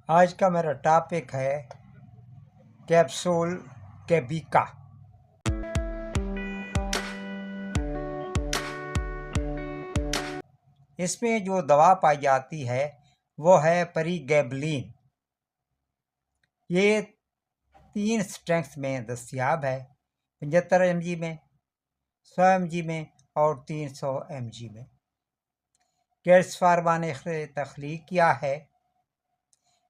آج کا میرا ٹاپک ہے کیپسول کیبیکا۔ اس میں جو دوا پائی جاتی ہے وہ ہے پریگیبلین۔ یہ 3 اسٹرینگس میں دستیاب ہے، 75 mg میں، 100 mg میں اور 300 mg میں۔ کیٹس فارما نے تخلیق کیا ہے۔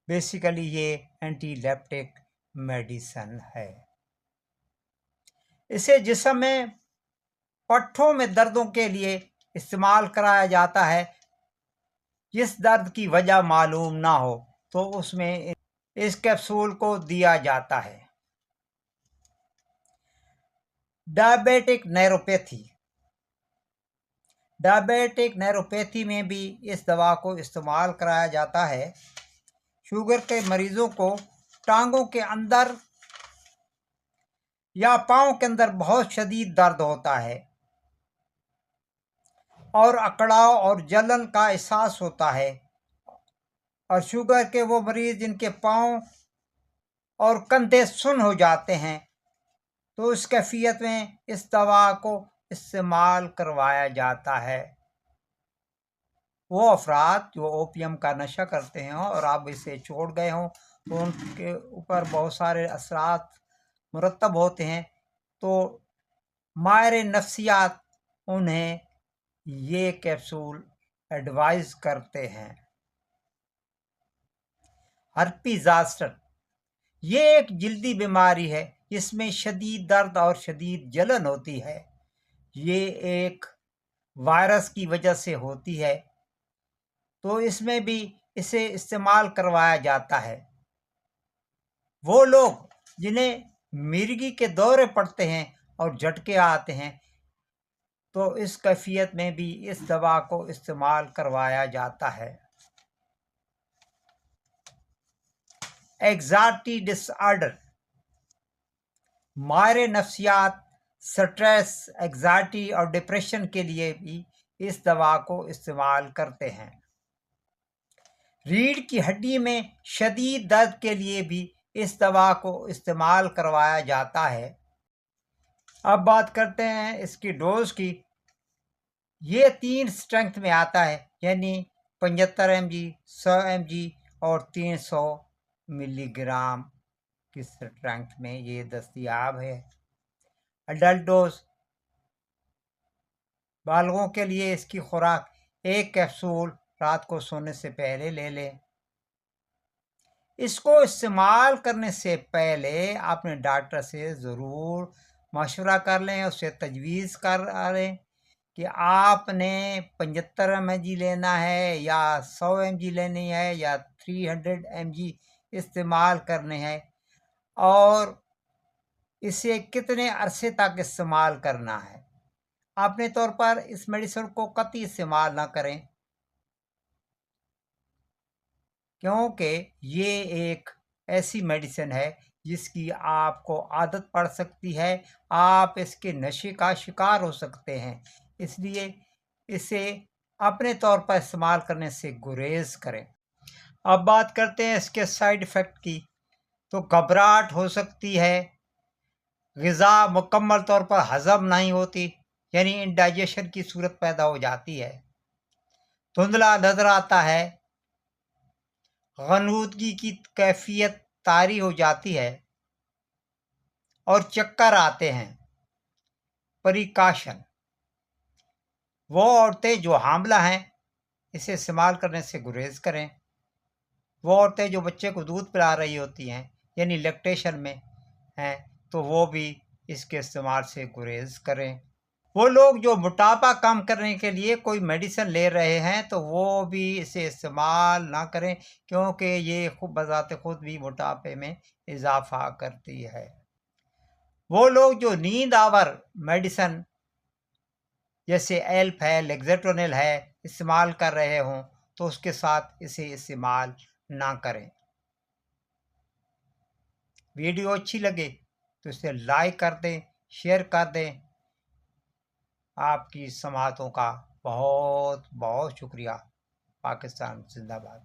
بیسیکلی یہ اینٹی لیپٹک میڈیسن ہے۔ اسے جسم میں پٹھوں میں دردوں کے لیے استعمال کرایا جاتا ہے۔ جس درد کی وجہ معلوم نہ ہو تو اس میں اس کیپسول کو دیا جاتا ہے۔ ڈائبیٹک نیوروپیتھی میں بھی اس دوا کو استعمال کرایا جاتا ہے۔ شوگر کے مریضوں کو ٹانگوں کے اندر یا پاؤں کے اندر بہت شدید درد ہوتا ہے اور اکڑاؤ اور جلن کا احساس ہوتا ہے، اور شوگر کے وہ مریض جن کے پاؤں اور کندھے سن ہو جاتے ہیں تو اس کیفیت میں اس دوا کو استعمال کروایا جاتا ہے۔ وہ افراد جو اوپیم کا نشہ کرتے ہیں اور اب اسے چھوڑ گئے ہوں تو ان کے اوپر بہت سارے اثرات مرتب ہوتے ہیں، تو ماہر نفسیات انہیں یہ کیپسول ایڈوائز کرتے ہیں۔ ہرپیز زاسٹر یہ ایک جلدی بیماری ہے جس میں شدید درد اور شدید جلن ہوتی ہے۔ یہ ایک وائرس کی وجہ سے ہوتی ہے، تو اس میں بھی اسے استعمال کروایا جاتا ہے۔ وہ لوگ جنہیں مرگی کے دورے پڑتے ہیں اور جھٹکے آتے ہیں تو اس کیفیت میں بھی اس دوا کو استعمال کروایا جاتا ہے۔ اینگزائٹی ڈس آرڈر ماہر نفسیات سٹریس، اینگزائٹی اور ڈپریشن کے لیے بھی اس دوا کو استعمال کرتے ہیں۔ ریڑھ کی ہڈی میں شدید درد کے لیے بھی اس دوا کو استعمال کروایا جاتا ہے۔ اب بات کرتے ہیں اس کی ڈوز کی۔ یہ 3 اسٹرینگتھ میں آتا ہے، یعنی 75 mg، 100 mg اور 300 ملی گرام کی اسٹرینگتھ میں یہ دستیاب ہے۔ اڈلٹ ڈوز بالغوں کے لیے اس کی خوراک 1 کیپسول رات کو سونے سے پہلے لے لیں۔ اس کو استعمال کرنے سے پہلے اپنے ڈاکٹر سے ضرور مشورہ کر لیں، اسے تجویز کریں کہ آپ نے 75 mg لینا ہے یا 100 mg لینی ہے یا 300 mg استعمال کرنے ہیں، اور اسے کتنے عرصے تک استعمال کرنا ہے۔ اپنے طور پر اس میڈیسن کو قطعی استعمال نہ کریں، کیونکہ یہ ایک ایسی میڈیسن ہے جس کی آپ کو عادت پڑ سکتی ہے، آپ اس کے نشے کا شکار ہو سکتے ہیں۔ اس لیے اسے اپنے طور پر استعمال کرنے سے گریز کریں۔ اب بات کرتے ہیں اس کے سائیڈ ایفیکٹ کی۔ تو گھبراہٹ ہو سکتی ہے، غذا مکمل طور پر ہضم نہیں ہوتی، یعنی انڈائجیشن کی صورت پیدا ہو جاتی ہے، دھندلا نظر آتا ہے، غنودگی کی کیفیت طاری ہو جاتی ہے اور چکر آتے ہیں۔ پریکاشن وہ عورتیں جو حاملہ ہیں اسے استعمال کرنے سے گریز کریں۔ وہ عورتیں جو بچے کو دودھ پلا رہی ہوتی ہیں یعنی لیکٹیشن میں ہیں تو وہ بھی اس کے استعمال سے گریز کریں۔ وہ لوگ جو موٹاپا کم کرنے کے لیے کوئی میڈیسن لے رہے ہیں تو وہ بھی اسے استعمال نہ کریں، کیونکہ یہ خود بذات خود بھی موٹاپے میں اضافہ کرتی ہے۔ وہ لوگ جو نیند آور میڈیسن جیسے ایلپ ہے، لیگزیٹونل ہے استعمال کر رہے ہوں تو اس کے ساتھ اسے استعمال نہ کریں۔ ویڈیو اچھی لگے تو اسے لائک کر دیں، شیئر کر دیں۔ آپ کی سماعتوں کا بہت بہت شکریہ۔ پاکستان زندہ باد۔